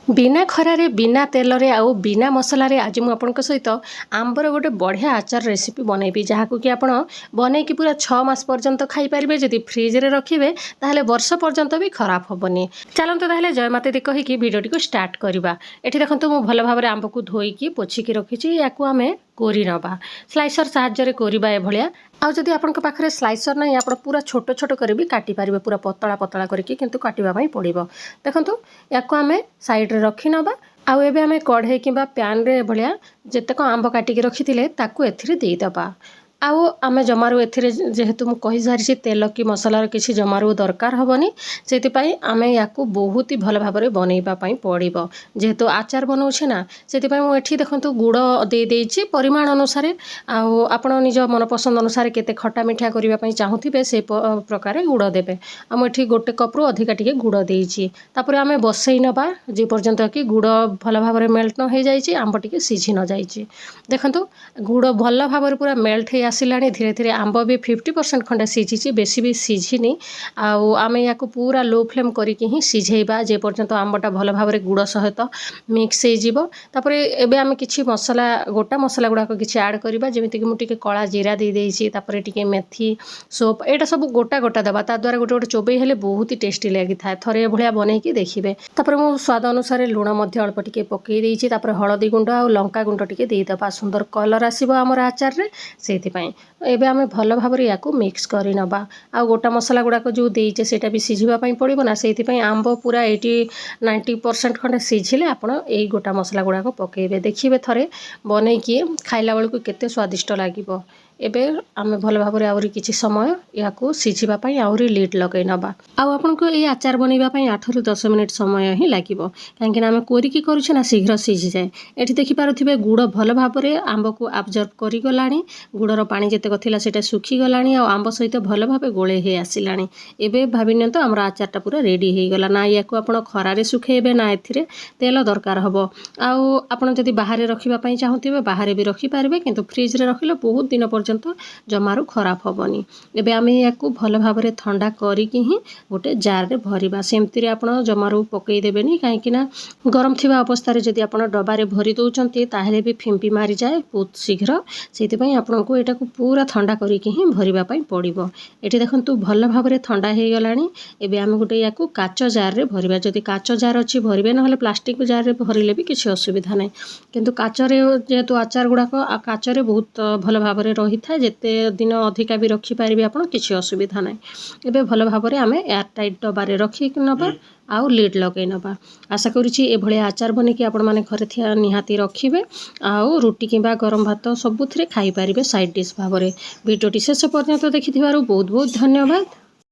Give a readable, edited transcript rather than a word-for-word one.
बिना खरारे बिना तेल रे आउ बिना मसला रे आज मु आपन सहित आंबर गोटे बढ़िया आचार रेसिपी बनैबी जहाँ कि आप बनईकि पूरा 6 मास पर्यंत खाई पारे जदि फ्रिज रे रखिए ताहले वर्ष पर्यंत भी खराब हेनी। चलते ताहले जय माता दी कहीकि भिडियोटी को स्टार्ट करवा। एठी देखंतु मु भल भाव आंब को धोईकी पोछिकी रखी या आमे कोरी नबा स्लाइसर साहाय्य कोरिबा ए भलिया। आउ जदि आपनक पाखरे स्लाइसर नहीं आप पूरा छोट छोट कर भी काटी पारिबे पूरा पतला पतला करके किंतु काटिबा पई पड़िबो। देखंतु याको आमे साइड रे रखी नबा। आउ एबे आमे कढ़ई किंबा प्यान रे भलिया जेतेक आंब काटिकी रखिथिले ताकू एथिरे देई दबा। आउ आमे जमारू एथिरे जेहेतु मु कहि सारिछि तेल कि मसलार किछि जमारू दरकार हबनी सेति पई आमे याकू बहुत ही भल भाबरे बनैबा पई पड़िबो। जेहेतु आचार बनौछे ना सेति पई मु एठी देखंतु गुड़ दे देइछि परिमाण अनुसार। आउ आपण निज मन पसंद अनुसार केते खट्टा मिठा करिबा पई चाहुथिबे से प्रकार गुड़ देबे। आ मु एठी गोटे कप रु अधिका टिके गुड़ देइछि। तापरे आमे बसई नबा जे पर्यंत कि गुड़ भल भाबरे मेल्ट न हो जाइछि आंब टिके सिझी न जाइछि। देखंतु गुड़ भल भाबरे पूरा मेल्ट हे आसिलानी धीरे धीरे आंब भी 50% खंडे सिझी बेसी भी सिझिनी। आउ आमे याको पूरा लो फ्लेम करिकि ही सिझेइबा जे पर्यंत आंबटा भल भाबरे गुड़ सहित मिक्स हे जिवो। तापरे एबे आमे किछि मसला गोटा मसला गुडा किछि ऐड करिबा जेमिति कि मु टिके कळा जीरा दे देइछि। तापरे टिके मेथी सोप एटा सब गोटा गोटा दबा ता द्वारा गोटे गोटे चोबई हेले बहुत ही टेस्टी लागि थाए। थरे भलिया बनैकि देखिबे। तापरे मु स्वाद अनुसार लूण मध्ये अल्प टिके पकई देइछि। तापरे हळदी गुंड आ लंका गुंड टिके देइ दबा सुंदर कलर आसीबो हमर आचार रे सेति पई। एबे आमे भल भाबरे याकू मिक्स करि नबा। आ गोटा मसला गुडा को जो देइछे सेटा भी सिझिबा पई पड़िबो ना सेति पई आंब पूरा 80-90% खंडे सिझिले आपण एई गोटा मसला गुडा को पकेइबे। देखिबे थरे बनैकि खाइला बेलकु केते स्वादिष्ट लागिबो। एबे आमे भल भाबरे आउरी किछि समय याकू सिझिबा पई आउरी लीड लगै नबा। आउ आपनको एई आचार बनैबा पई 8 रु 10 मिनिट समय ही लागिबो काहेकि आमे कोरिकी करूछे ना शीघ्र सिझि जाए। एठी देखि पारुथिबे गुड़ भल भाबरे आंब को अब्जॉर्ब करि गलानी। गुड़र पानी जेतेक थिला सेटा सुखी गलानी आ आंब सहित भल भाबे गोळे हे आसिलानी। एबे भाबिनियंत हमर आचारटा पूरा रेडी हे गला ना। याकू आपण खरारे सुखेबे ना एथिरे तेल दरकार हबो। आउ आपण जदि बाहरे रखिबा पई चाहुथिबे बाहरे भी रखि पारबे किंतु फ्रिज रे रखिले बहुत दिन पर्यंत जमारू खराब हबनी। एबे आमे याकू भल भाबरे ठंडा करिकि ही गोटे जार रे भरिबा। सेमति रे आपण जमारू पकई देबेनी काहेकि ना गरम थिबा अवस्था रे जदि आपण डबा रे भरि दउचंती ताहेले भी फिंपी मारि जाए बहुत शीघ्र। सेति पई आपनको एटा को पूरा ठंडा करिकि ही भरिबा पई पड़िबो। एठी देखंतु भल भाबरे ठंडा हे गलानी। एबे आमे गोटे याकू काच जार रे भरिबा। जदि काच जार अछि भरिबे न हले प्लास्टिक जार रे भरिले भी किछि असुविधा नै किंतु काच रे जेतु आचार गुडा को काच रे बहुत भल भाबरे रही था जेते दिन अधिका भी रखि पारिबे आपण किछि असुविधा नै। एबे भल भाबरे आमे एयर टाइट डबा रे रखि नबा आउ लीड लगै नबा। आशा करूछि ए भले आचार बनेकि आपण माने घरे थिया निहाती रखिबे आउ रोटी किंबा गरम भात सबुथरे खाई पारिबे साइड डिश भाबरे। भिडियोटी शेष पर्यंत देखिथिबारु बहुत बहुत धन्यवाद।